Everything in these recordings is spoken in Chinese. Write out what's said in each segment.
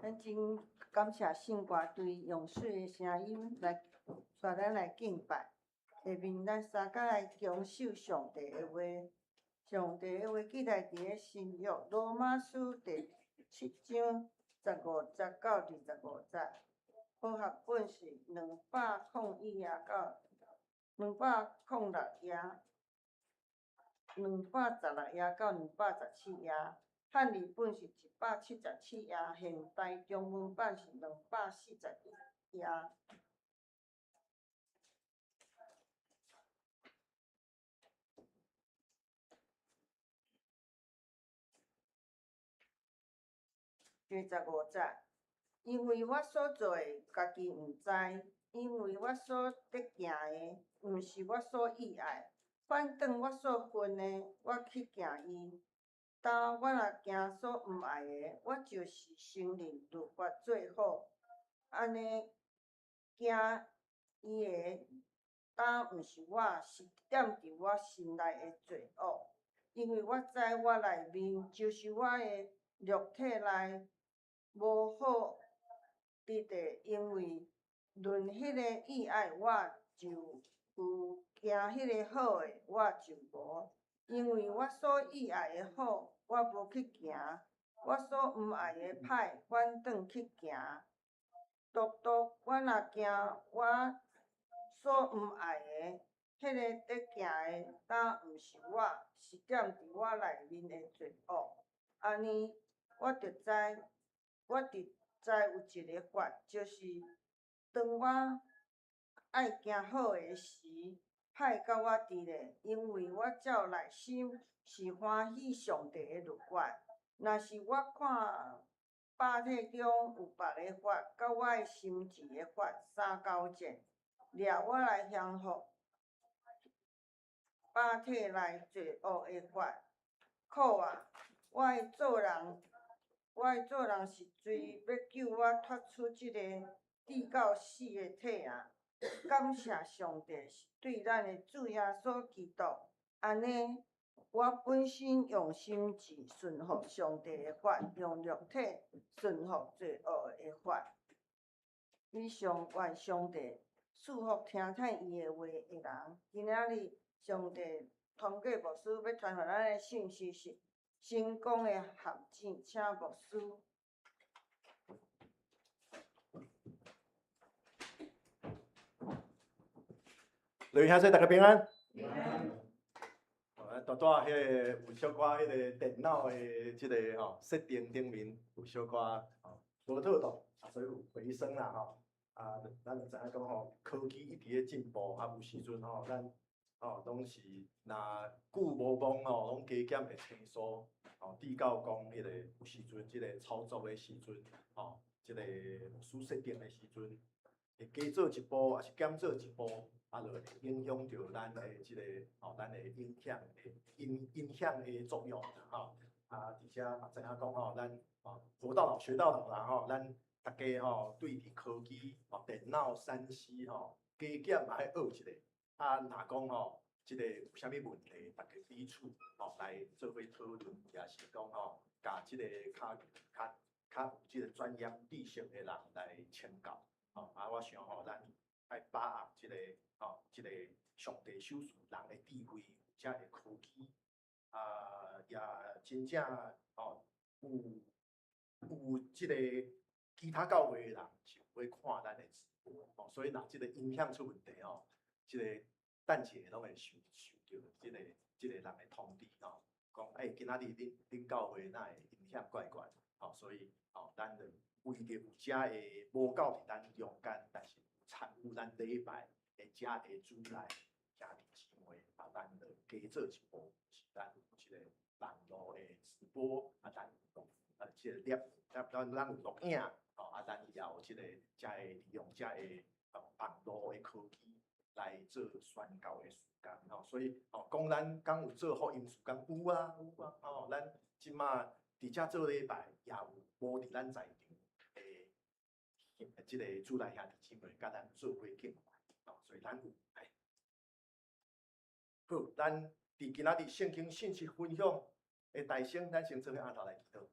咱真感谢圣歌队用水的声音来带咱来敬拜。下面咱三甲来强守上帝的话。上帝的话记载伫咧新约罗马书第7章15节到25节。好学本是201页到216页，216页到217页。汉语本是177页，现代中文版是241页。第15节，因为我所做的，家己毋知；因为我所得行的，毋是我所喜爱。反倒我所恨的，我去行伊。当我若行所毋爱的，我就是承认律法最好。安尼行伊的，当毋是我，是踮伫我心内的罪恶。因为我知我内面就是我的肉体内无好伫地，因为论迄个意爱我就有，行迄个好的我就无。因为我所意爱的好，我无去行；我所毋爱的歹，反倒去行。独独我若行我所毋爱的，迄个伫行的，当毋是我，是踮伫我内面的罪恶。安尼，我着知有一个法，就是当我爱行好的时，歹甲我伫咧，因为我照内心是欢喜上帝的律法。若是我看百体中有别个法，甲我的心志的法相交战，掠我来降服百体内罪恶的法。苦啊！我的做人是罪，要救我脱出即个至到死的体啊！感谢上帝是对咱的主耶稣基督，安尼我本身用心志顺服上帝的法，用肉体顺服罪恶的法。以上愿上帝赐福听伊的话的人。今仔日上帝通过牧师要传互咱的信息是成功的陷阱，请牧师。雷兄弟大家平安。平安。大大迄个有小可迄个电脑的即个设定顶面有小可无妥当，所以有回声啦咱就知影讲科技一直咧进步，有时阵咱拢是若久无忘拢加减会清楚至到讲迄个有时阵即个操作的时阵即个输设定的时阵，会加做一步，还是减做一步，就会影响着咱的即个咱的影响的作用而且嘛知影讲咱活到老学到老啦咱大家对伫科技电脑、3C 加减嘛爱学一下，若讲即个有啥物问题，大家彼此来做伙讨论，也是讲甲即个较有即个专业知识的人来请教我想咱来把握即个上帝手术人的智慧，遮的科技也真正有即个其他教会的人是会看咱的直播所以若即个影响出问题即个等者拢会受到即个人的通知讲今仔日恁教会哪会影响怪怪所以咱就为着有遮的无够伫咱中间，但是参与咱礼拜的遮的主内兄弟姊妹咱就加做一步，是咱有即个网络的直播咱有即个咱有录影咱也有即个遮的利用遮的网络的科技来做宣教的事工所以讲咱敢有做福音事工有啊咱即马伫遮做礼拜也有无伫咱在场即个主内兄弟姊妹甲咱做伙敬拜所以咱有好，咱伫今仔日圣经信息分享的大声，咱先做伙按头来祈祷。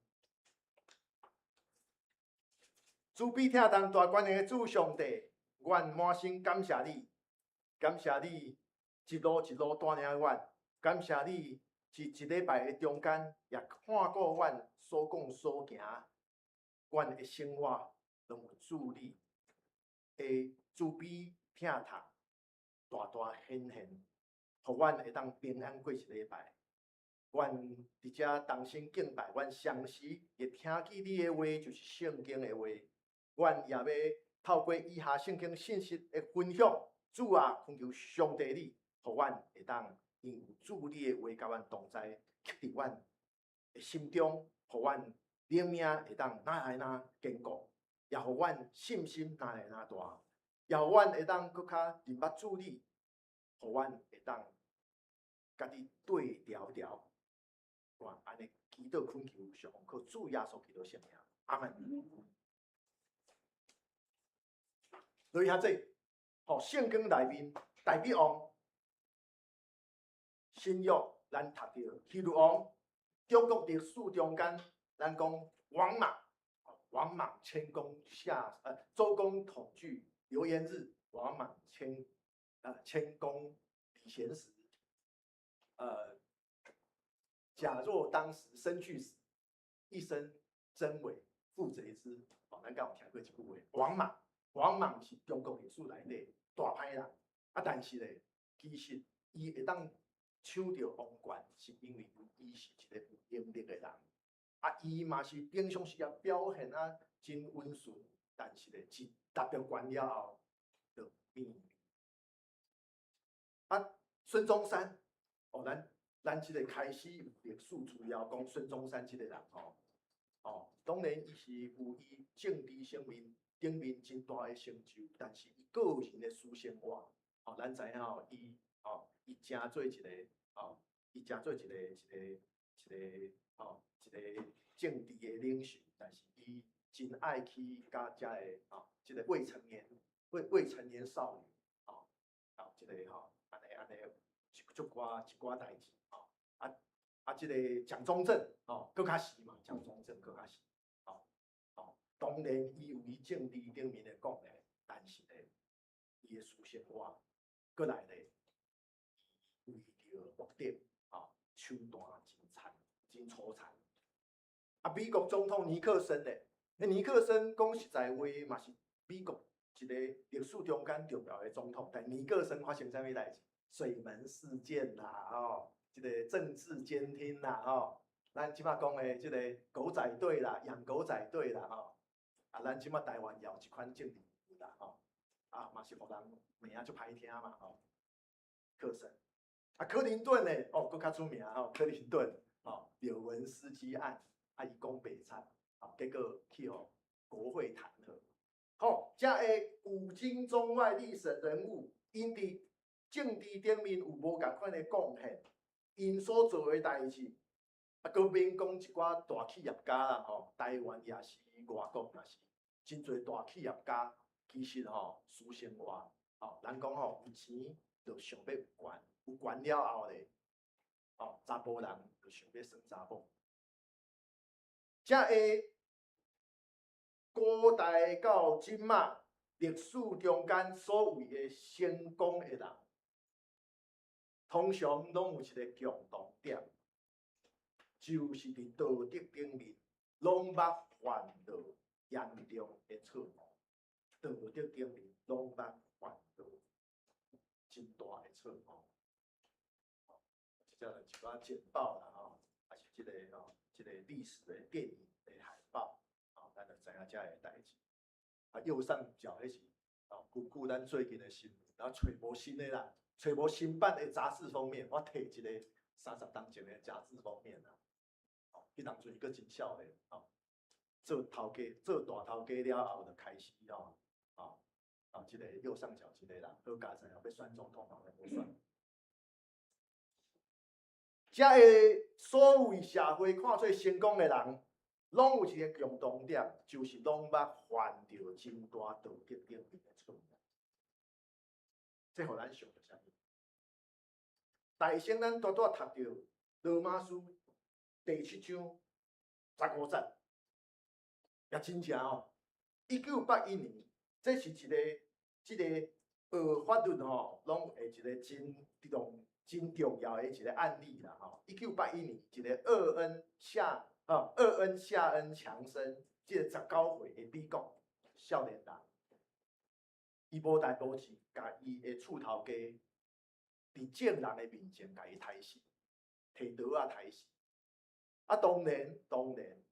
主必听当大权的主上帝，阮满心感谢你，感谢你一路一路带领阮，感谢你一礼拜的中间也看顾阮所讲所行，阮的生活拢有主你的主必听他大大显现，互阮会当平安过一礼拜。阮伫遮同心敬拜，阮常时会听见你的话，就是圣经的话。阮也要透过以下圣经信息的分享，主啊，恳求上帝你，互阮会当因有主你的话甲阮同在，刻伫阮的心中，互阮灵命会当哪来哪坚固，也互阮信心哪来哪大，也互阮会当搁较认捌主你，互阮会当家己对调调。我安尼祈祷恳求上靠主耶稣基督圣名，阿门。所以兄弟，圣经内面大比王新约咱读到希律王，中国历史中间咱讲王莽迁攻周公统据刘焉日，王莽迁攻李贤时，假若当时生去死，一生真伪，父贼之。咱刚有听过一句话，王莽王莽是中国历史内底大歹人，但是咧，其实伊会当抢到王冠，是因为伊是一个有能力的人。伊嘛是平常时也表现真温顺，但是咧，一踏入关了后，就变。孙中山，咱即个开始有历史资料讲孙中山即个人当然伊是有伊政治生命顶面真大的成就，但是伊个人的私生活，咱知影伊真做一个伊真做一个政治的领袖，但是伊真爱去甲遮个即个未成年少女即个安尼一寡代志即个蒋中正更较是嘛，蒋中正更较是当然伊有伊政治顶面的讲咧，但是咧，伊的私生活过来咧，为着目的手段真粗残。美国总统尼克森咧，尼克森讲实在话嘛是美国一个历史中间重要的总统，但尼克森发生啥物代志？水门事件啦，即个政治监听啦，咱即摆讲的即个狗仔队啦、养狗仔队啦，咱即摆台湾也有一款政治啦，嘛是互人名足歹听嘛，克森。克林顿呢，佫较出名克林顿柳文斯基案，伊讲白惨，结果去国会弹劾。遮个古今中外历史人物，因伫政治顶面有无共款的贡献，因所做的代志，佫免讲一寡大企业家啦，台湾也是，外国也是，真侪大企业家，其实私生活，咱讲有钱就想要有权，有权了后咧，查甫人就想要耍查某。遮个古代到今仔历史中间所谓的成功的人，通常拢有一个共同点，就是伫道德顶面拢捌犯到严重的错误。道德顶面拢捌犯到真大的错误。即一寡简报啦，还是即个历史的电影的海报，咱就知影遮个代志。右上角迄是久咱最近的新闻，然后找无新的啦。找无新版的杂志封面，我摕一个30当前的杂志封面啦。迄当阵佫真少年，做大头家了后就开始即个右上角即个人，好佳哉要选总统，无选。遮个所谓社会看做成功的人，拢有一个共同点，就是拢捌犯着真大道德顶面的错误。这互咱想着啥物？大先咱大读着《罗马书》第7章15节，也真正1981年，这是一个即个学法律拢会一个真重要的一个案例啦1981年，一个厄恩夏恩强森，即个19岁的美国少年人，伊无代无志，甲伊的厝头家伫证人的面前甲伊刣死，摕刀刣死。当然，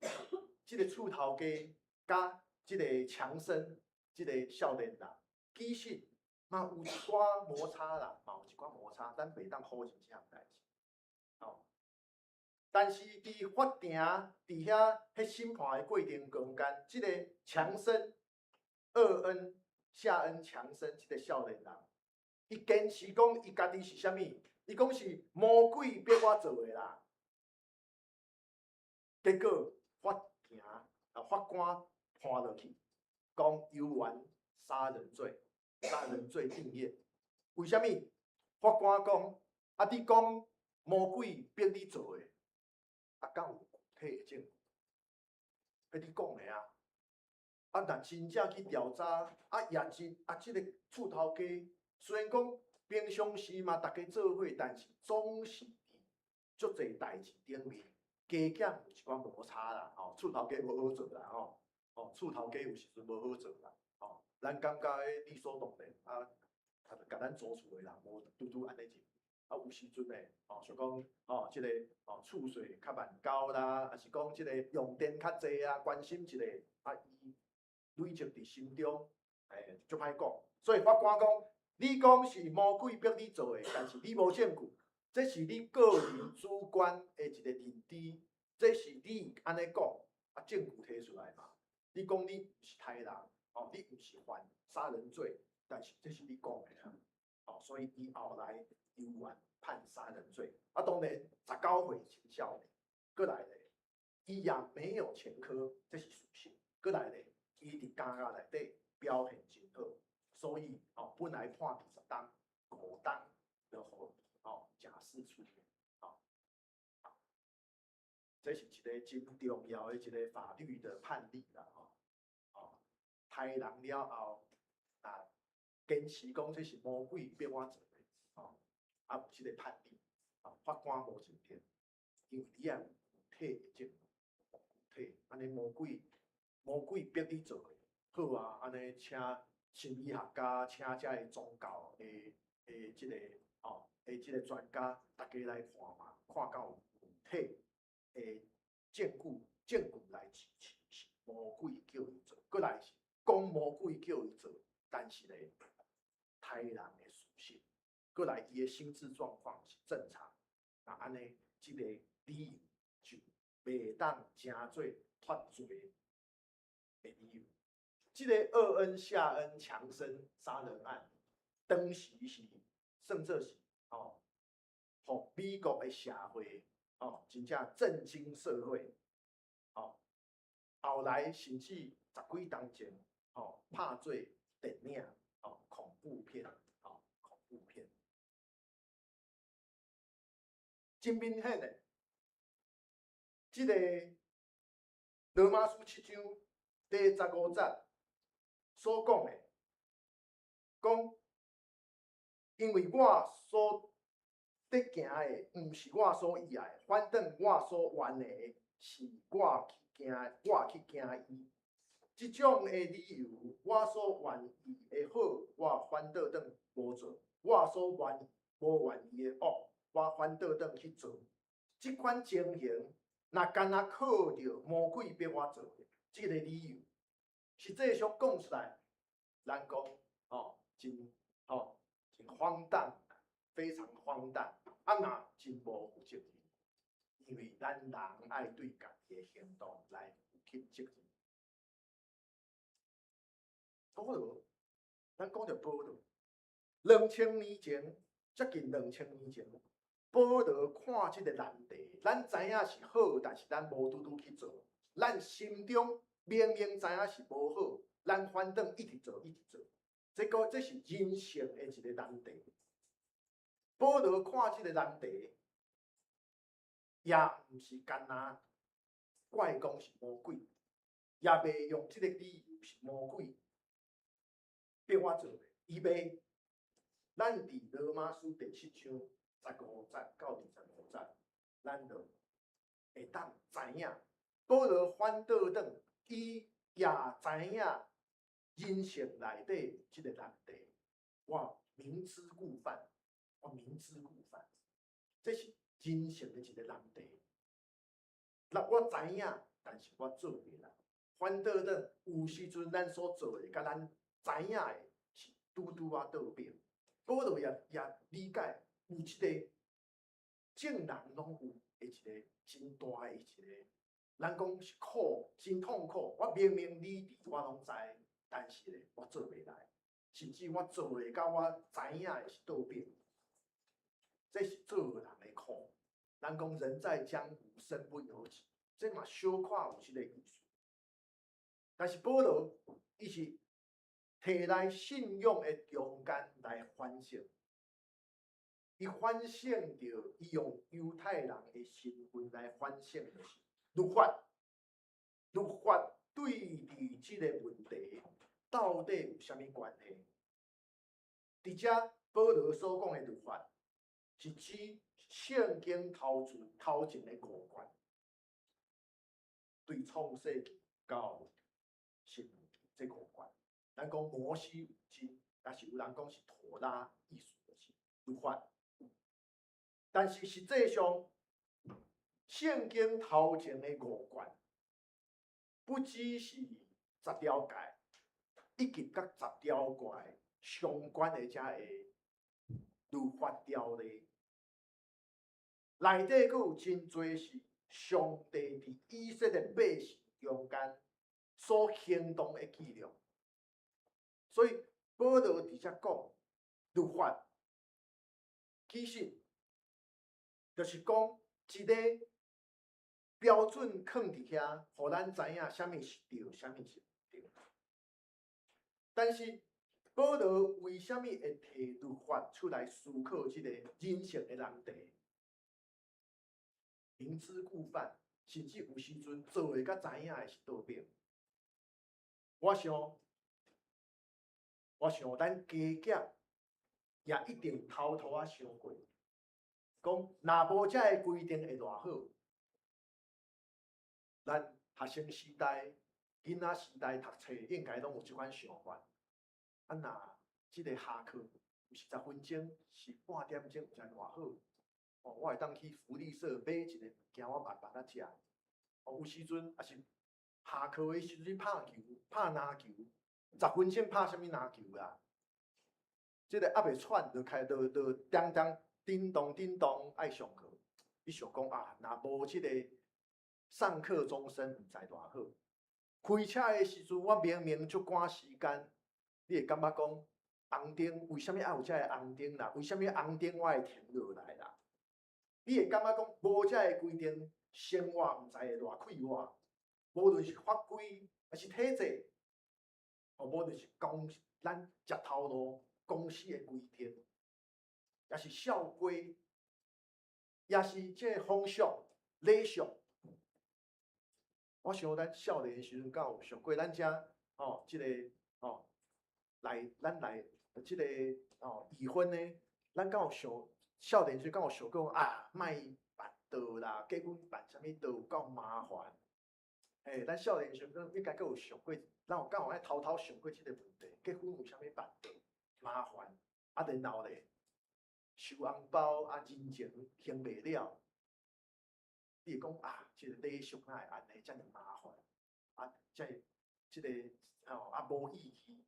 即个厝头家甲即个强森，即个少年人，其实嘛有一寡摩擦啦，咱袂当否认即项代志。但是伫法庭伫遐审判的过程中间，即个强森夏恩强森即个少年人，伊坚持讲伊家己是啥物？伊讲是魔鬼逼我做的啦。结果法官判落去，讲有冤杀人罪定谳。为什么？法官讲你讲魔鬼逼你做的，敢有具体的证据？你讲的若真正去调查，即个厝头家虽然讲平常时嘛，大家做伙，但是总是伫足侪代志顶面，加减有一寡摩擦啦，厝头家无好做啦，厝头家有时阵无好做啦，咱感觉理所当然就甲咱做厝的人无拄拄安尼认。有时阵咧，像讲即个厝税较慢交啦，还是讲即个用电较济啊，关心一下，伊累积伫心中，足歹讲。所以法官讲，你讲是魔鬼逼你做的，但是你无证据，这是你个人主观的一个认知，这是你安尼讲，证据摕出来嘛。你讲你毋是杀人，你毋是犯杀人罪，但是这是你讲的啊，所以伊后来有案判杀人罪。当然19岁青少年，过来咧，伊也没有前科，这是事实。过来咧，伊伫监狱内底表现真好，所以本来判20档，5档就互假释出院。这是一个真重要的一个法律的判例啦，杀人了后，坚持讲这是魔鬼逼我做的，有这个判例，法官无认定，因为你也有体的证据，安尼魔鬼逼你做的，好啊，安尼请心理学家，请遮的宗教的这个这个专家，大家来看嘛，看到有体的证据来支持是魔鬼叫伊做，过来是讲魔鬼叫伊做，但是咧杀人的事实，过来伊的心智状况是正常，安尼这个理由就袂当成做脱罪的理由。这个厄恩夏恩强生杀人案，当时是算作是互美国的社会真正震惊社会。后来甚至10几年前拍做电影恐怖片恐怖片。真明显的，这个罗马书7章第15节所讲的，讲因为我所得行的，毋是我所意爱，反正我所愿的，是我去行伊。这种的理由，我所愿意的好，我反倒转无做；我所无愿意的恶，我反倒转去做。这款情形，若干靠着魔鬼逼我做的，这个理由，实际上讲出来，咱讲真荒诞，非常荒诞，嘛真无负责任，因为咱人爱对家己的行动来负起责任。保罗，咱讲着保罗，2000年前，接近2000年前，保罗看这个难题，咱知影是好，但是咱无拄去做，咱心中明明知影是无好，咱反倒一直做。这是人性的一个难题。保罗看这个难题，也毋是干那怪讲是魔鬼，也袂用这个理由是魔鬼逼我做的，伊袂。咱伫罗马书第7章15节到25节，咱就会当知影，保罗反倒转，伊也知影人性内底这个难题，我明知故犯，这是人性的一个难题。那我知影，但是我做袂来，反倒转有时阵咱所做的，甲咱知影的是拄倒边。保罗也理解，有一个正人拢有的一个真大的一个，咱讲是苦，真痛苦。我明明理智我拢知，但是咧我做袂来，甚至我做的甲我知影的是倒边。这是做人的苦。咱讲人在江湖，身不由己，这嘛小可有这个意思。但是保罗伊是摕来信用的中间来反省，伊反省着，伊用犹太人的身份来反省的是律法对伫这个问题到底有啥物关系？伫遮保罗所讲的律法，是指圣经头前的5卷，对创世纪到申命记这5卷。咱讲摩西五经，但是有人讲是妥拉，意思就是律法。但是实际上，圣经头前的5卷，不只是10条诫，以及甲10条诫相关的遮个律法条例，内底佫有真侪是上帝伫以色列百姓中间所行动的记录。所以保罗伫遮讲律法，其实就是讲一个标准放伫遐，互咱知影啥物是对，啥物是毋对。但是保罗为虾米会摕律法出来思考即个人性的难题？明知故犯，甚至有时阵做会甲知影的是倒边。我想咱家长也一定偷偷啊想过，讲若无遮个规定会偌好。咱学生时代、囡仔时代读册，应该拢有即款想法。啊，若即个下课有10分钟，是半点钟，有才偌好。哦，我会当去福利社买一个物件，我慢慢啊食。哦，有时阵也是下课的时阵去拍球、拍篮球，10分钟拍啥物篮球啦？即个还袂喘，就开叮咚叮咚爱上课。你想讲啊，若无即个上课钟声，毋知偌好。开车的时阵，我明明足赶时间，你会感觉讲红灯为虾米爱有遮个红灯啦？为虾米红灯我会停落来啦？你会感觉讲无遮个规定，生活毋知会偌快活。无论是法规还是体制，哦，无论是咱食头路公司的规定，也是校规，也是即个风俗礼俗。我想咱少年时阵，敢有上过咱遮哦，即个哦，咱来即个哦已婚呢，咱敢有想少年时阵敢有想过啊，莫办道啦，结婚办啥物道有够麻烦。咱少年时阵应该阁有想过，咱有敢有爱偷偷想过即个问题？结婚有啥物办道？麻烦，啊，然后咧收红包啊，人情还袂了。你会讲啊，即个礼俗哪会安尼遮尔麻烦？啊，即个啊无意义。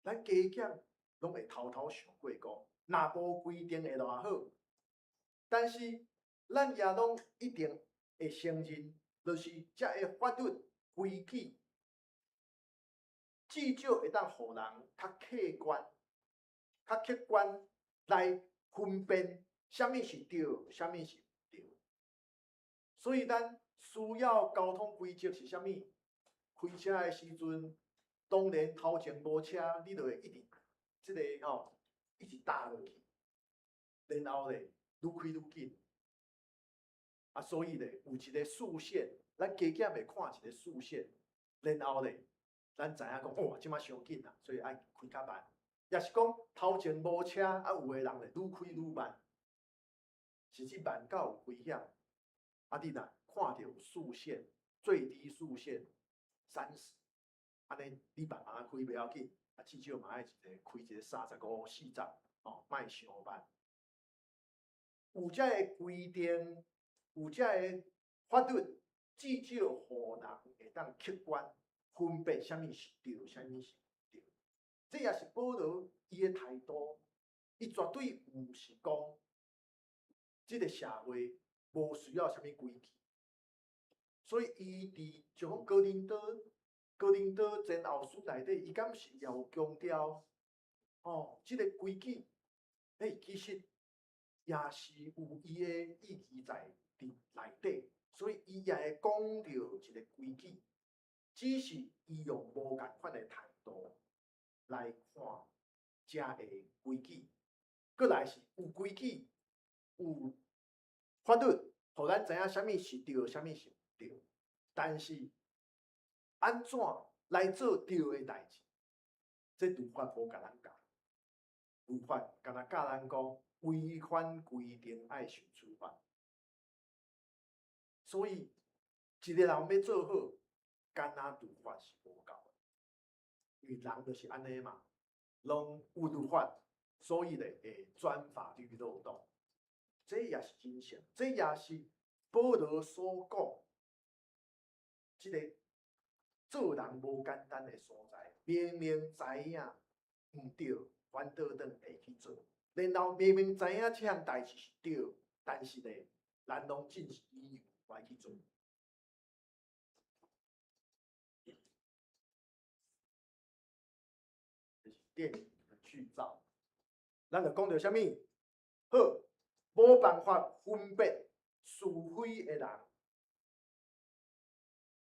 咱家长拢会偷偷想过讲，若无规定会偌好。但是咱也拢一定会承认，就是遮个法律规矩，至少会当互人较客观来分辨啥物是对，啥物是毋对。所以咱需要交通规则是啥物？开车的时阵，当然头前无车，你就会一直即个一直踏落去，然后咧愈开愈紧。啊，所以咧有一个视线，咱加减会看一个视线，然后咧咱知影讲，哇，即摆伤紧啦，所以爱开较慢。也是讲头前无车，啊有的人咧愈开愈慢，甚至慢到有危险。啊，你若看到有视线，最低视线30，安尼你慢慢开袂要紧，啊至少嘛爱开一个35、40，莫伤慢。有遮个规定，有遮个法律，至少互人会当客观分辨啥物是对，啥物是毋对。这也是保罗伊的态度，伊绝对毋是讲即个社会无需要啥物规矩。所以伊伫就讲哥林多前后书内底，伊敢是也有强调即个规矩，其实也是有伊的意义在伫内底，所以伊也会讲到一个规矩，只是伊用无共款的态度来看遮个规矩，过来是有规矩，有法律，互咱知影啥物是对，啥物是毋对。但是安怎来做对的代志？这律法无甲咱教，律法敢若教咱讲违反规定爱受处罚。所以一个人要做好，干那律法是无够的。因为人就是安尼嘛，拢有律法，所以咧会钻法律漏洞。这也是真相，这也是保罗所讲，即个做人无简单的所在。明明知影毋对，反倒转会去做；然后明明知影这项代志是对，但是咧，咱拢尽是理由来去做。这是电影的剧照。咱就讲到啥物？好，无办法分辨是非的人，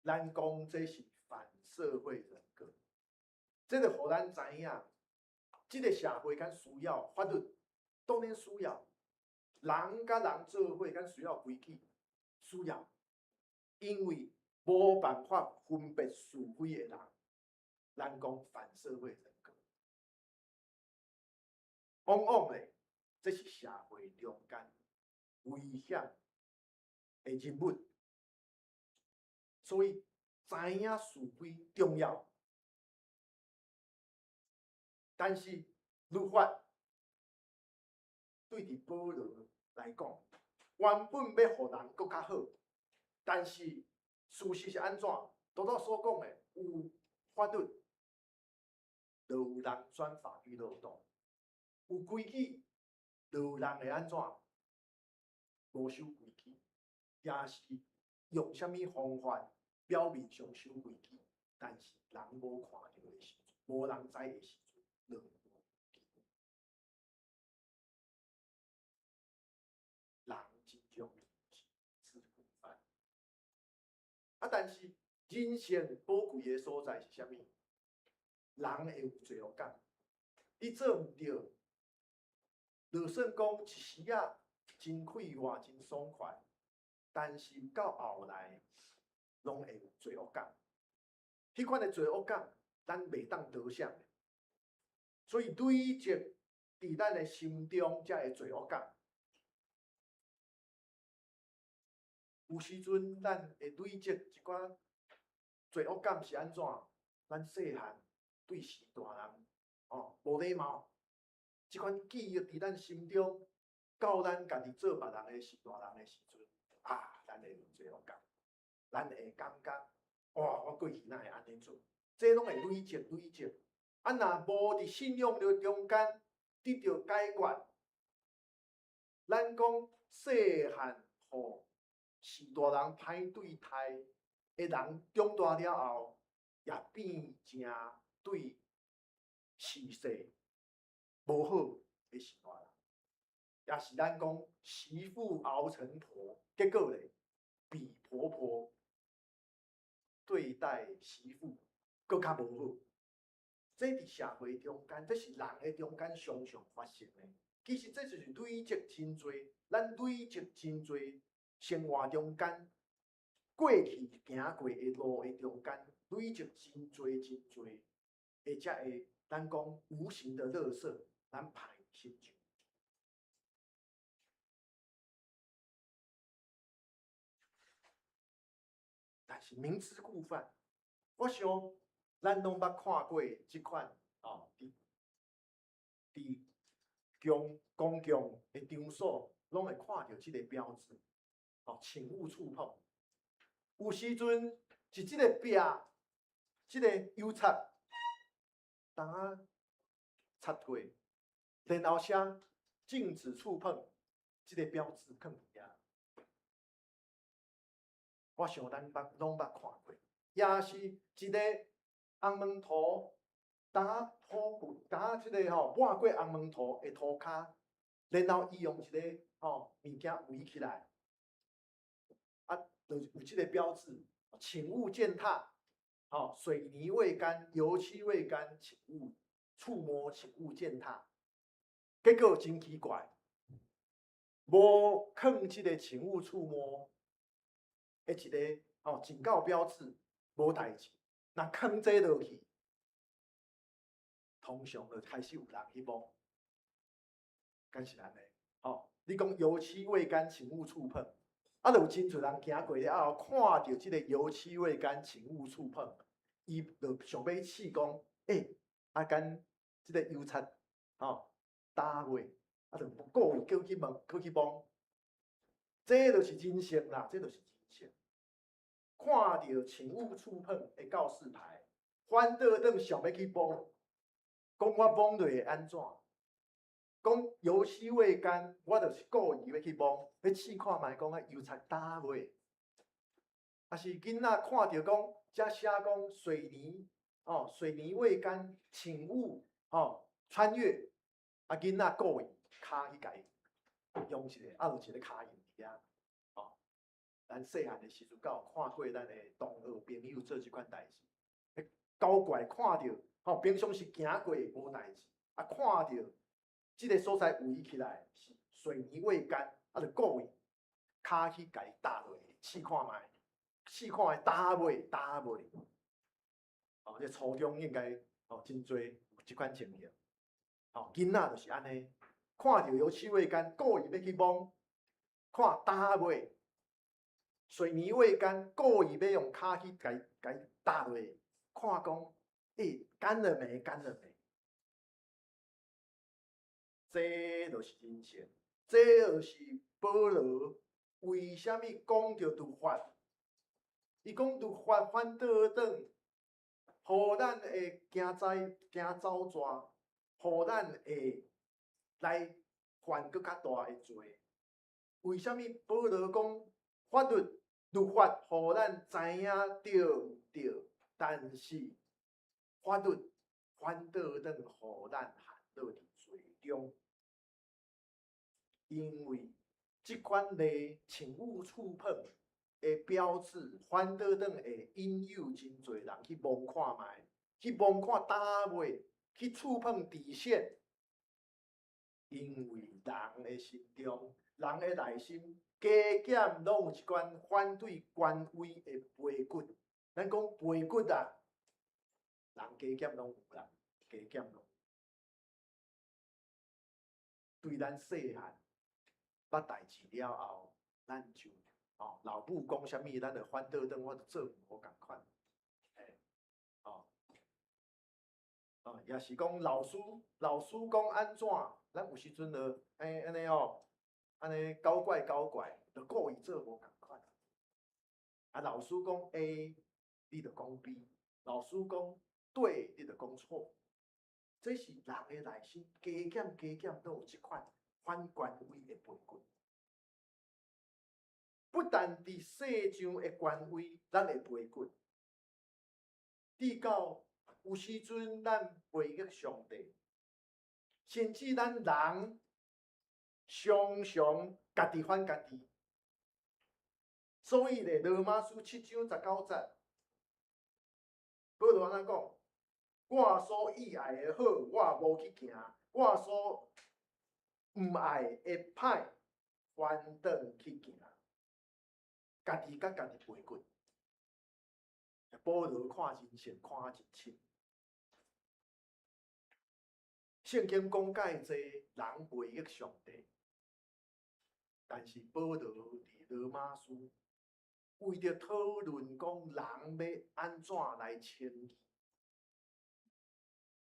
咱讲这是反社会人格。这个互咱知影，这个社会敢需要法律，当然需要。人甲人做伙敢需要规矩，需要。因为无办法分别是非的人，咱讲反社会人格。往往咧，这是社会中间危险的人物，所以知影是非重要。但是律法对伫保罗来讲，原本要互人更较好，但是事实是安怎？拄则所讲的，有法律，就有人钻法律漏洞；有规矩，就有人会安怎？无守规矩，也是用啥物方法表面上守规矩，但是人无看到的时阵，无人知的时阵，就人真种是自负犯。啊，但是人生宝贵的所在是啥物？人会有罪恶感，你做毋对，就算讲一时仔真快活、真爽快，但是到后来，拢会有罪恶感。迄款的罪恶感，咱袂当得享的，所以累积伫咱的心中才会罪恶感。有时阵咱会累积一寡罪恶感是安怎？咱细汉对时大人无礼貌，即款记忆伫咱心中，到咱家己做别人的时大人的时阵，咱会有罪恶感，咱会感觉哇，我过去哪会安尼做？这拢会累积。若无伫信仰的中间得到解决，咱讲细汉互是大人歹对待的人，长大了后也变成对事势无好的是大人，也是咱讲媳妇熬成婆，结果咧比婆婆对待媳妇更较无好。这伫社会中间，这是人的中间常常发生的。其实这就是累积真多，咱累积真多生活中间过去行过的路的中间，累积真多，而且会咱讲无形的垃圾，咱排心中。但是明知故犯，我想咱拢捌看过即款伫公共的场所，拢会看到即个标志，请勿触碰。有时阵是即个壁，即个油擦，当啊擦退，然后写禁止触碰，即个标志放伫遐。我想咱拢捌看过，也是一个红门涂，当即个抹过红门涂的涂骹，然后伊用一个物件围起来，就有即个标志，请勿践踏，水泥未干，油漆未干，请勿触摸，请勿践踏。结果真奇怪，无放即个请勿触摸的一个警告标志，无代志。若放这落去，通常就开始有人去摸，敢是安尼？你讲油漆未干，请勿触碰。就有真侪人行过了后，看到即个油漆未干，请勿触碰，伊就想要试讲，干即个油漆打落，就故意叫去摸，这就是真相啦，这就是真相。看到请勿触碰的告示牌，反倒等想要去摸，讲我摸落会安怎？讲油漆未干，我就是故意要去摸，要试看卖讲油漆打落。啊是囡仔看到讲，遮写讲水泥未干，请勿穿越。囡仔故意骹去甲伊用一个，就一个骹印伫遐。咱细汉的时阵，敢有看过咱的同学朋友做即款代志？搞怪看到平常是行过无代志，看到即个所在围起来是水泥未干，就故意骹去甲伊搭落，试看卖。试看会打袂？这初中应该真多有即款情形。囡仔就是安尼，看到油漆未干，故意要去摸，看打袂？水泥未干，故意要用骹去甲伊搭落，看讲，干了没？这就是真相，这就是保罗为虾米讲到律法？伊讲律法反倒转，互咱会惊走蛇，互咱会来犯更较大的罪。为虾米保罗讲律法，互咱知影对毋对？但是法律反倒转，互咱陷落伫罪中，因为即款类请勿触碰的标志，反倒转会引诱真侪人去摸看卖，去摸看打袂，去触碰底线。因为人的心中，人的内心加减拢有一款反对权威的背骨。咱讲背骨啊，人加减拢有啦，加减拢有。对咱细汉捌代志了后，咱就老母讲啥物，咱就反倒转，我就做无共款。也是讲老师讲安怎，咱有时阵就安尼搞怪，就故意做无共款。老师讲 A， 你就讲 B； 老师讲对，你就讲错。这是人的内心加减都有即款反权威的背骨。不但伫世上的权威，咱的背骨，至到有时阵咱背逆上帝，甚至咱人常常家己反家己。所以咧，罗马书7章19节，保罗安怎讲？我所喜爱的好，我无去行；我所毋爱的歹，反倒去行。家己甲家己背骨。保罗看人生看真深。圣经讲介济人背逆上帝，但是保罗伫罗马书为着讨论讲人要安怎来称义，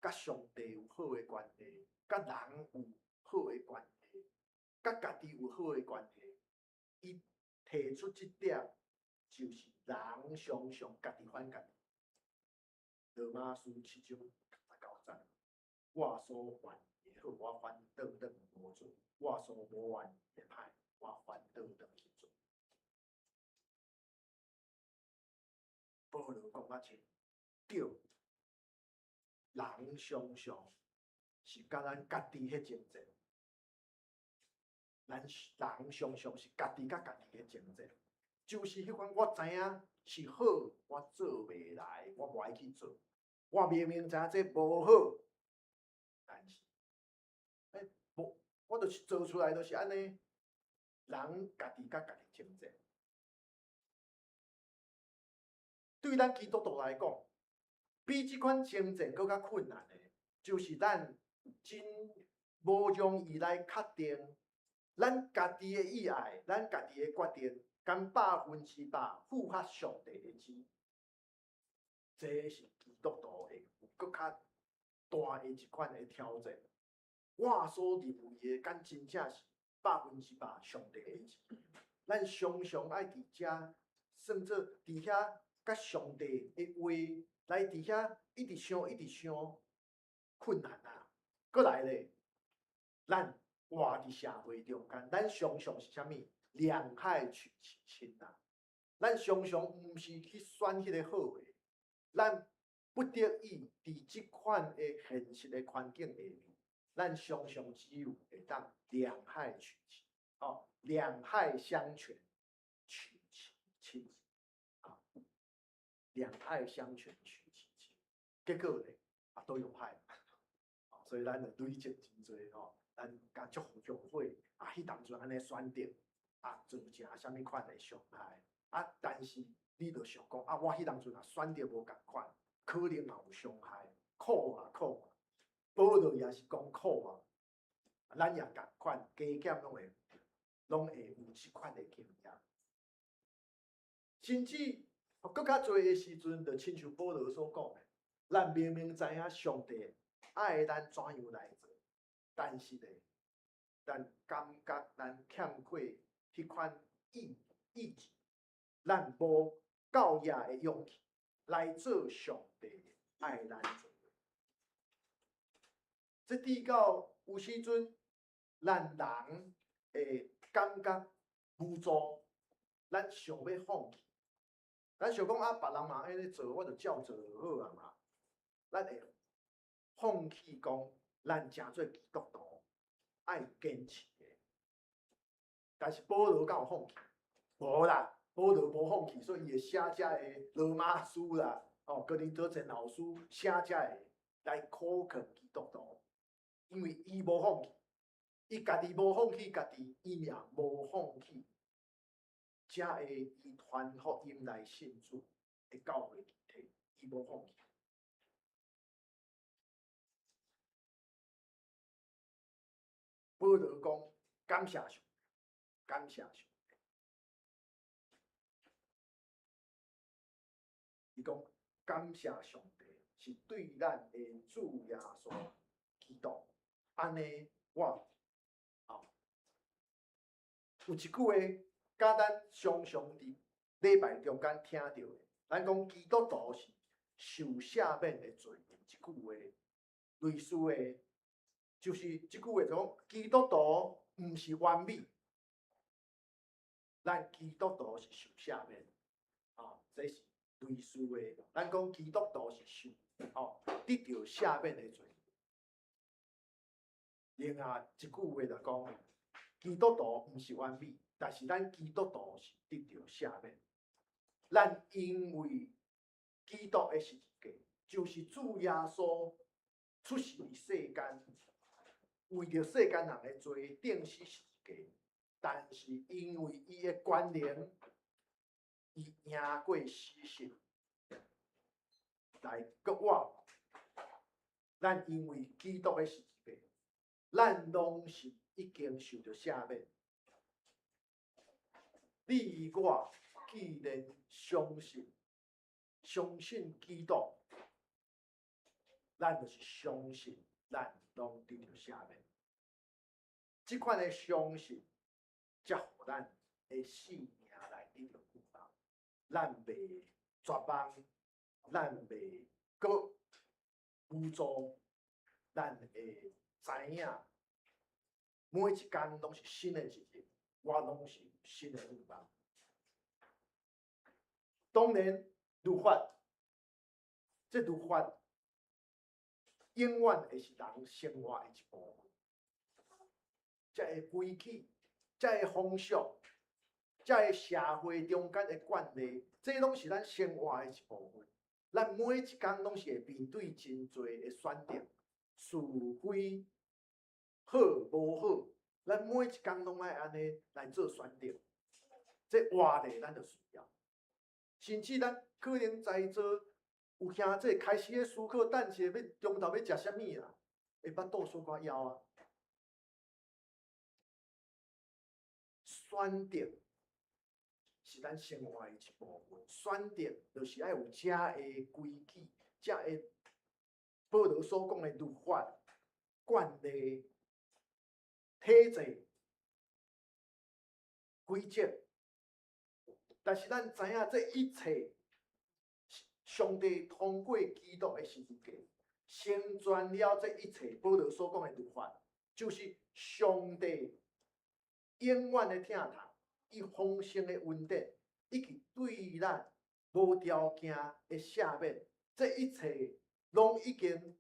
甲上帝有好的关系，甲人有好的关系，甲家己有好的关系，伊提出一点就是人常常家己反家己。罗马书7章19节，我所愿的好，我反倒转无做；我所无愿的歹，我反倒转去做。保罗讲啊清，对，人常常是甲咱家己迄争战，人常常是家己甲家己迄争战，就是迄款我知影是好，我做袂来，我无爱去做。我明明知影这无好，但是，我就是做出来就是安尼，人家己甲家己争战。对咱基督徒来讲，比即款争战更较困难的，就是咱真无用伊来确定咱家己的意爱，咱家己的决定，敢100%符合上帝的旨。这是基督徒的有更较大的一款的挑战。我所认为的，敢真正是100%上帝的意志。咱常常爱伫遮，算做伫遐甲上帝的话来伫遐一直想困难啊。过来咧，咱活伫社会中间，咱常常是啥物？两害取其轻啊！咱常常毋是去选迄个好的，咱不得已伫即款的现实的环境下面，咱常常只有会当两害取其两害相权取其轻两害相权取其轻，结果咧都有害。所以咱就累积真多咱甲足火迄当阵安尼选择造成啥物款的伤害但是你着想讲我迄当阵选择无共款，可能嘛有伤害，苦啊！保罗也是讲苦啊，咱也共款，加减拢会有即款的经验，甚至更较侪的时阵，就亲像保罗所讲的，咱明明知影上帝爱咱怎样来做，但是咧，咱感觉咱欠缺迄款意志，咱无够野的勇气来做上帝爱咱做。这滴到有时阵，咱人会感觉无助，咱想要放弃，咱想讲别人嘛安尼做，我就照做就好啊嘛。咱会放弃讲，咱诚做基督徒爱坚持的。但是保罗敢有放弃？无啦，保罗无放弃，所以伊会写遮的罗马书啦，哥林多前后书写遮的来苛刻基督徒，因为伊无放弃，伊家己无放弃家己，伊也无放弃遮的伊传福音来信主的教会集体，伊无放弃。保罗讲感谢上帝，感谢上帝。伊讲感谢上帝是对咱的主耶稣基督。安尼我有一句话，甲咱常常伫礼拜中间听到的，咱讲基督徒是受赦免的罪。一句话，类似的。就是即句话讲，基督徒毋是完美，咱基督徒是受赦免这是类似的。咱讲基督徒是受得到赦免的罪。另外一句话就讲，基督徒毋是完美，但是咱基督徒是得到赦免。咱因为基督的十字架，就是主耶稣出世伫世间。为着世间人的罪钉死十字架，但是因为伊的关联，伊赢过死刑，来搁我，咱因为基督的十字架，咱拢是已经受到赦免。你我既然相信基督，咱就是相信咱拢得到赦免。即款的相信，才互咱的性命来得到救赎。咱袂绝望，咱袂搁无助，咱会知影，每一天拢是新的一日，我拢是新的希望。当然，律法，这律法永远会是人生活的一部分。这个规矩，这个风俗，这个社会中间的惯例，这拢是咱生活的一部分。咱每一天拢是会面对真多的选择，是非好无好，咱每一天拢爱安尼来做选择。这活咧，咱就需要。甚至咱可能在座有兄弟开始咧思考，等下要中昼要食啥物啦，会巴肚煞寡枵啊。选择是咱生活的一部分，选择就是爱有遮的规矩，遮的保罗所讲的律法、惯例、体制、规则，但是咱知影这一切，上帝通过基督的十字架，成全了这一切。保罗所讲的律法，就是上帝永远的听从，伊丰盛的恩典，以及对咱无条件的赦免，这一切拢已经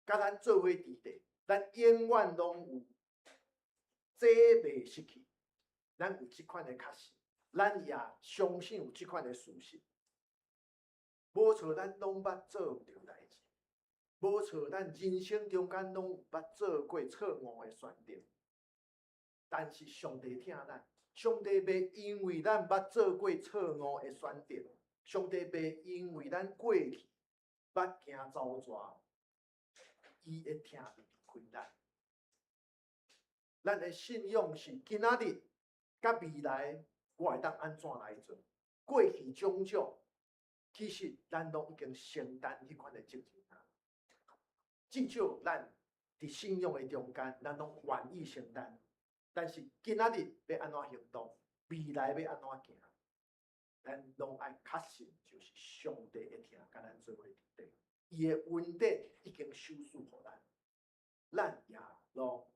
甲咱做伙伫地，咱永远拢有，这袂失去。咱有即款的确信，咱也相信有即款的事实。无错，咱拢捌做毋对代志；无错，咱人生中间拢有捌做过错误的选择。但是上帝听咱，上帝袂因为咱捌做过错误的选择，上帝袂因为咱过去捌行走蛇，伊会听离开咱。咱的信仰是今仔日。甲未来，我会当安怎来做？过去种种，其实咱拢已经承担迄款的责任啊。至少咱伫信仰的中间，咱拢愿意承担。但是今仔日要安怎行动？未来要安怎行？咱拢爱确信，就是上帝会听，甲咱做伙伫地。伊的恩典已经收束互咱，咱也拢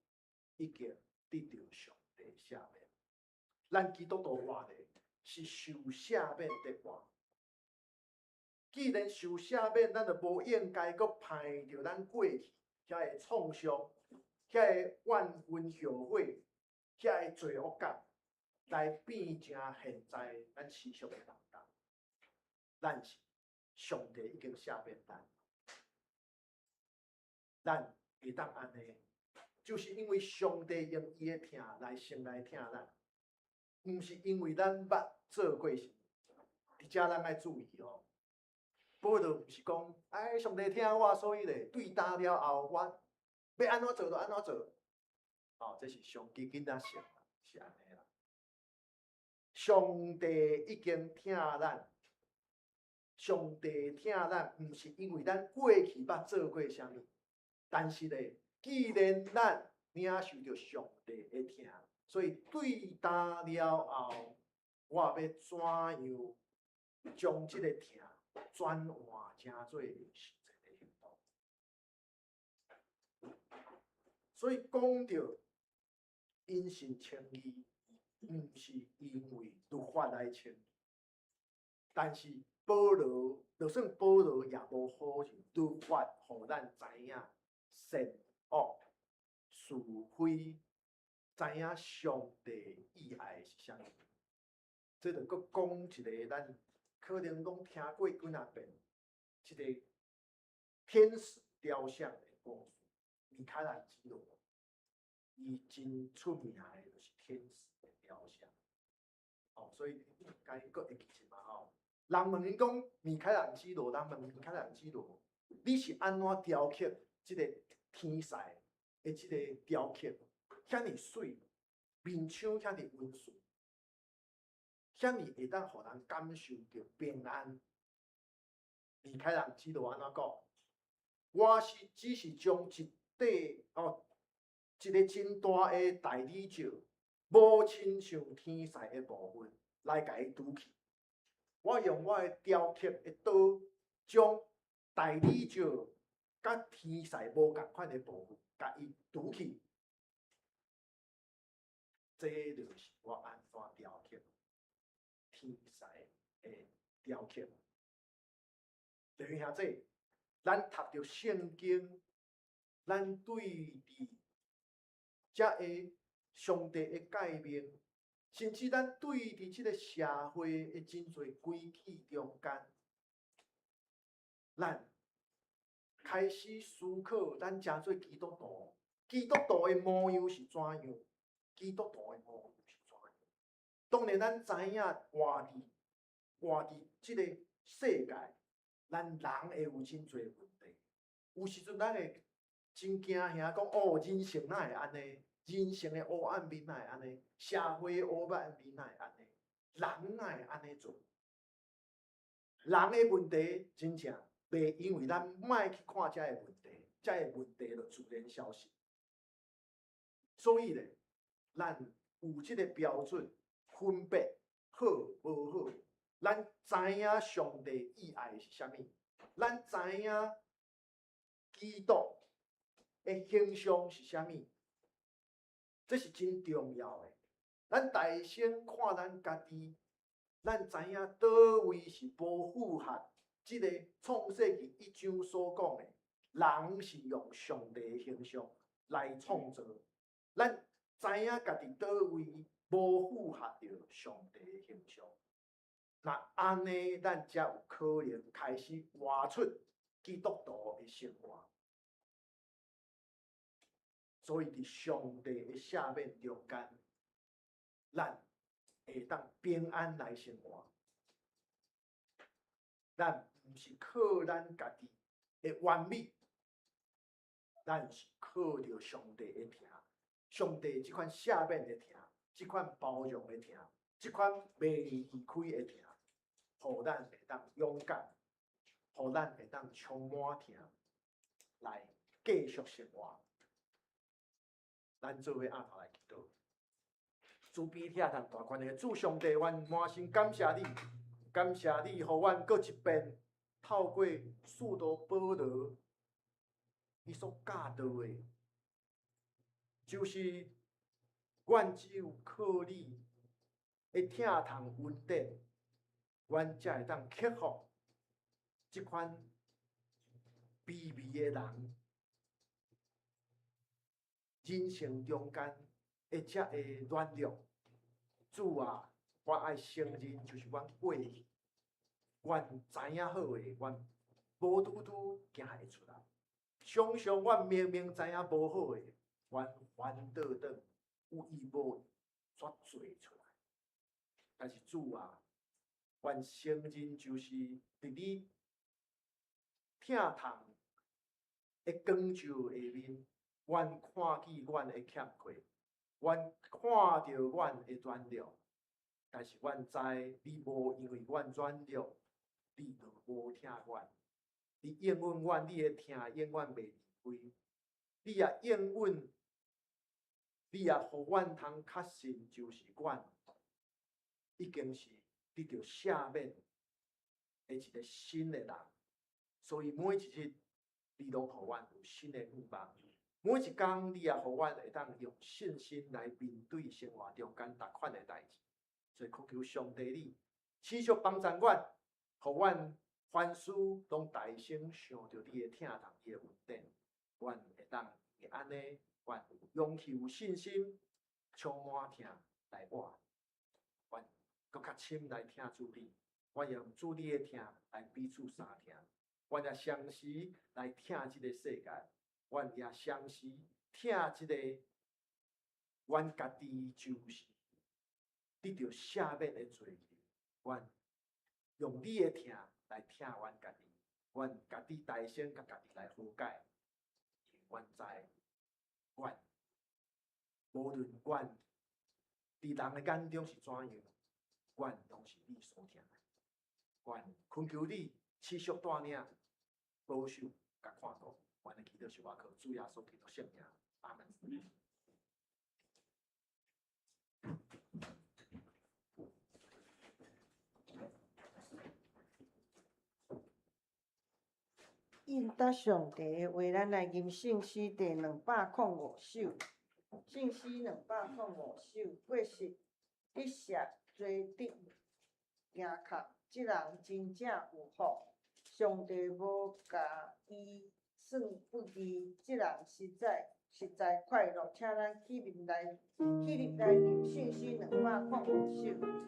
已经得到上帝赦免。咱基督徒活的是受赦免的活。既然受赦免，咱就无应该阁派着咱过去遐个创伤、遐个怨恨后悔、遐个罪恶感来变成现在咱世俗的人当。咱是上帝已经赦免咱，咱会当安尼，就是因为上帝用伊的听来先来听咱。毋是因为咱捌做过事，伫遮咱爱注意哦。保罗毋是讲，哎，上帝听我，所以咧对答了后，我要安怎做就安怎做。哦，这是上帝囡仔性，是安尼啦。上帝已经听咱，上帝听咱，毋是因为咱过去捌做过啥物，但是咧，既然咱领受着上帝的听。所以对答了后，我要怎样将这个听转换成做实际的行动？所以讲到因信称义，毋是因为律法来称义，但是保罗，就算保罗也无好像律法，互咱知影善恶是非。知影上帝意爱是啥物？这就搁讲一个咱可能拢听过几啊遍，一个天使雕像的故事。米开朗基罗，伊真出名的就是天使的雕像。哦，所以该搁会记一嘛吼。人问伊讲米开朗基罗，人问米开朗基罗，你是安怎雕刻这个天使的这个雕刻？遐尼水，面相遐尼温顺，遐尼会当互人感受到平安。米开朗基罗安怎讲？我只是将一个真大的大理石，无亲像天使的部分来甲伊拄起。我用我的雕刻的刀，将大理石甲天使无共款的部分，甲伊拄起。这就是我安怎雕刻天使的雕刻。弟兄兄弟，咱读着圣经，咱对伫遮个上帝的诫命，甚至咱对伫即个社会的真侪规矩中间，咱开始思考，咱诚做基督徒，基督徒的模样是怎样？基督徒的模样是怎样？当然，咱知影活伫即个世界，咱人会有真侪问题。有时阵咱会真惊吓，讲哦，人性哪会安尼？人性的黑暗面哪会安尼？社会的黑暗面哪会安尼？人哪会安尼做？人的问题真正袂因为咱莫去看遮个问题，这个问题就自然消失。所以咧，咱有即个标准分别好无好，咱知影上帝意爱是啥物，咱知影基督的形象是啥物，这是真重要的。咱大先看咱家己，咱知影倒位是不符合即个创世纪1章所讲的，人是用上帝的形象来创造。咱知影家己倒位无符合着上帝的形象，那安尼咱才有可能开始活出基督徒的生活。所以伫上帝的下面中间，咱会当平安来生活。咱毋是靠咱家己的完美，咱是靠着上帝的疼。上帝即款下面的疼，即款包容的疼，即款袂离开的疼，互咱会当勇敢，互咱会当充满疼，来继续生活。咱做伙暗头来祈祷。主比天堂大权的主上帝，阮满心感谢你，感谢你，互阮搁一遍透过使徒保罗伊所教导的。就是阮只有靠你的疼痛恩典，阮才会当克服即款卑微的人人生中间的遮个软弱。主啊，我爱承认，就是阮过去，阮知影好的，阮无拄拄行会出来。常常阮明明知影无好的，阮反倒转有意无意煞做出来。但是主啊，阮承认就是伫你疼痛的光照下面，阮看见阮的欠缺，阮看着阮的软弱。但是阮知你无因为阮软弱，你就无疼阮。你应允阮，你的疼永远袂离开。你也应允。你也互阮通确信，就是阮已经是得到赦免的一个新的人。所以每一日，你拢互阮有新的愿望。每一天，你也互阮会当用信心来面对生活中间逐款的代志。所以恳求上帝你持续帮助阮，互阮凡事拢大声想着你的疼痛、你的恩典，阮会当会安尼。阮有勇气、有信心，充满疼来活。阮搁较深来听主你，阮也用主你的疼来彼此相疼。阮也相时来疼即个世界，阮也相时疼即个阮家己，就是得到赦免的罪孽。阮用你的疼来疼阮家己，阮家己大声甲家己来和解，阮知。阮无论阮伫人的眼中是怎样，阮拢是你所疼的。阮恳求你持续带领、保守、甲看顾。阮的祈祷是我靠主耶稣基督圣名，阿门。应答上帝为咱来吟圣诗第205首，圣诗205首，过失一舍罪得行壳，即人真正有福。上帝无甲伊算不义，即人实在快乐。请咱起立来吟圣诗205首。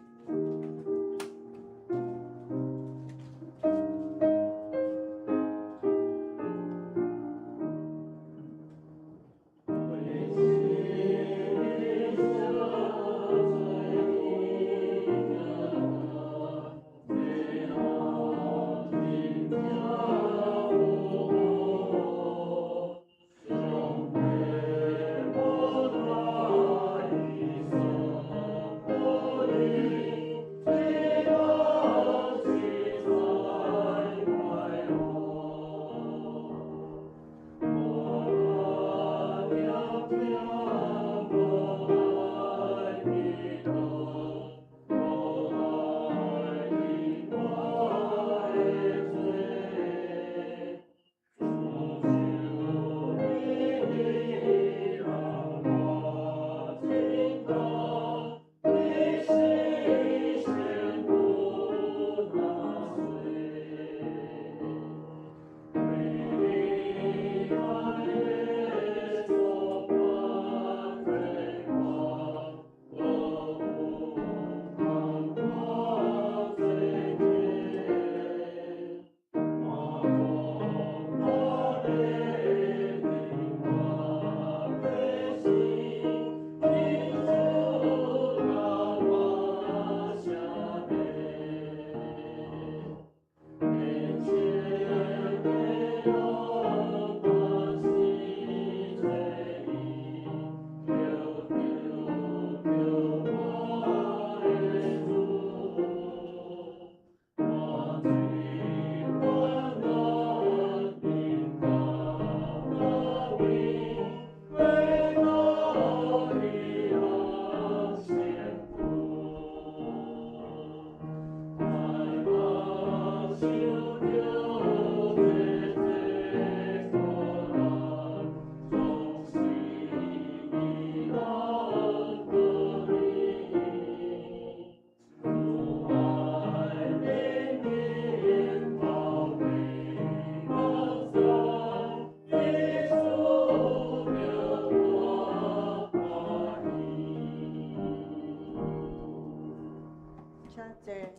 谢。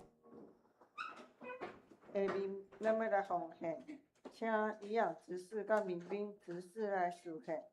下面咱要来奉献，请仪养执事甲民兵执事来示献。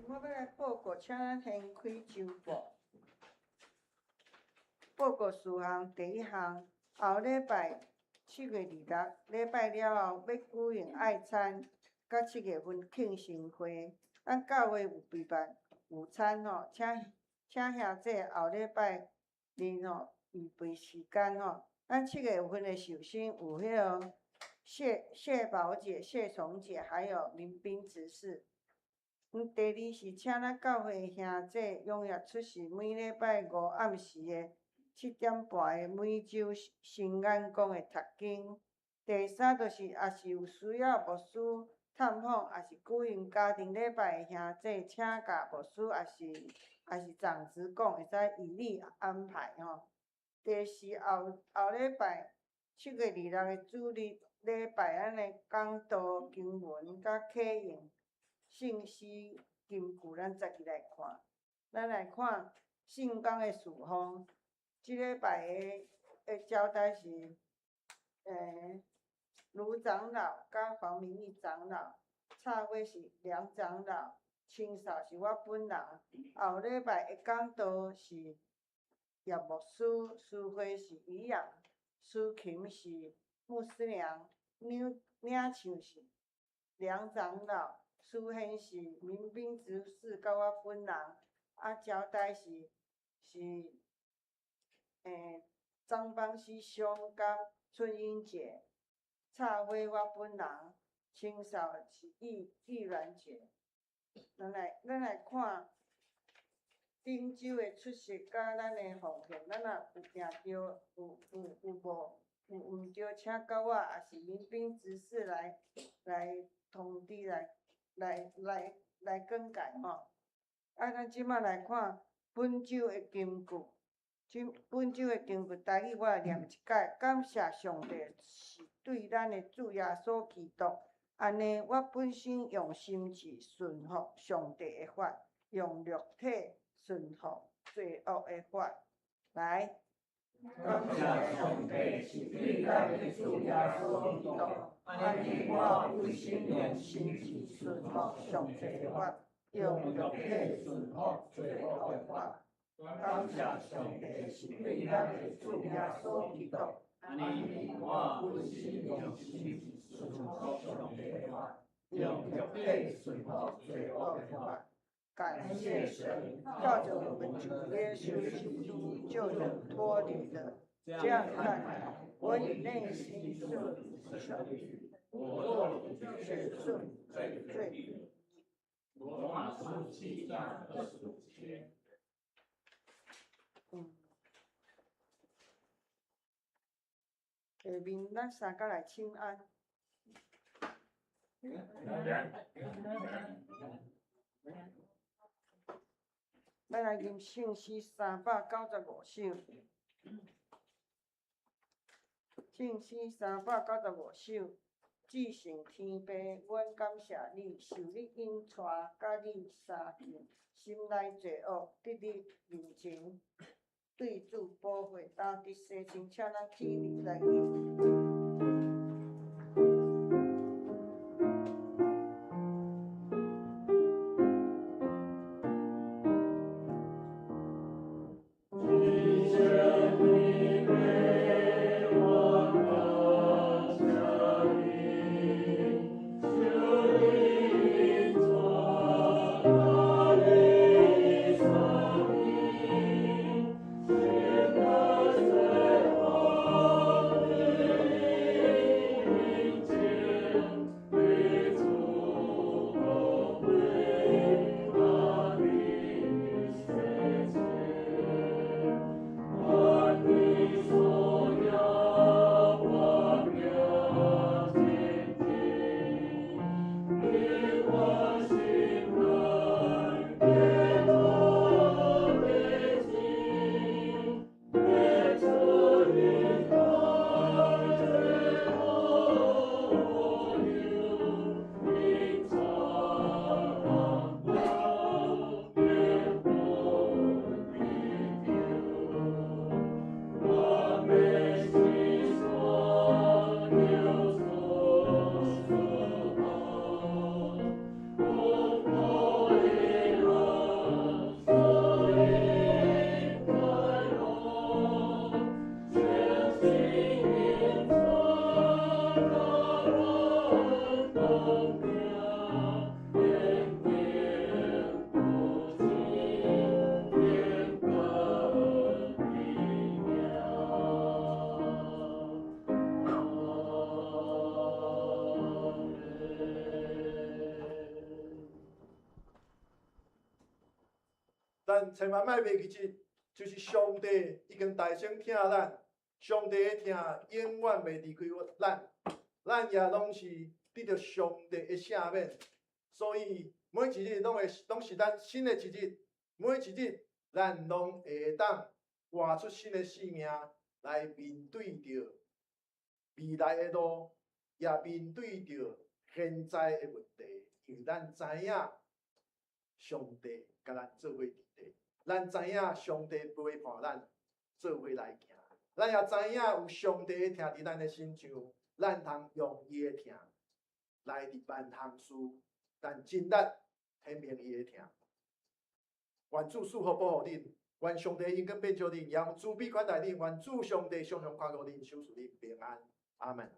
我要来报告，请咱先开周报。报告事项第一项，后礼拜7月26礼拜了后要举行爱餐，甲7月份庆生会。咱教会有备办午餐吼，请兄弟后礼拜日吼预备时间吼。咱7月份的寿星有迄个谢宝姐、谢琼姐，还有民兵执事。第二是请咱教会兄弟踊跃出席每礼拜5暗时的7点半的每周新眼光的读经。第三就是也是有需要牧师探访，也是举行家庭礼拜的兄弟，请假牧师也是长职讲会使以例安排吼。第四后礼拜7月26的主日礼拜，咱的讲道经文甲启用。信息金句，咱再去来看。咱来看圣工的事项。即礼拜的交代是，卢长老甲黄明义长老，插尾是梁长老，清扫是我本人。后礼拜的讲道是叶牧师，诗会是仪养，司琴是穆师娘，领唱是梁长老。诗献是民兵执事甲我本人，交代是张邦熙兄甲春英姐，插尾我本人，清扫是易软姐。咱来看顶周的出席甲咱的奉献，咱若有订着有无毋着，请到我也是民兵执事来通知来更改吼。咱即摆来看本周的金句。本周的金句台语我来念一解。感谢上帝是对咱的主耶稣基督，安尼我本身用心智顺服上帝的法，用肉体顺服罪恶的法。来。感谢上帝是对咱的主耶稣基督，安尼我本身用心智顺服上帝的法，用肉体顺服罪恶的法。感谢上帝是对咱的主耶稣基督，安尼我本身用心智顺服上帝的法，用肉体顺服罪恶的法。感谢神，照着我们主耶稣基督就能脱离了。这样看来，我以内心顺服，我若却顺罪。罗马书7章25节。下面咱三个来请安。要来念圣诗395首。圣诗395首，至圣天父，阮感谢你，受你引带，甲你相近，心内罪恶得你面前，对主保护，当得世情，请咱起立来念。咱千万莫袂记住，就是上帝已经大声听咱，上帝的听永远袂离开咱，咱也拢是得到上帝的赦免，所以每一日拢是咱新的一日，每一日咱拢会当活出新的生命来面对着未来的路，也面对着现在的问题，因为咱知影上帝甲咱做伙伫地，咱知影上帝陪伴咱做伙来行，咱也知影有上帝的听伫咱的心上，咱通用伊的听来伫办项事，但尽力听命伊的听。愿主赐福保护恁，愿上帝恩典变照恁，也用慈悲款待恁，愿主上帝常常看顾恁，守护恁平安。阿门。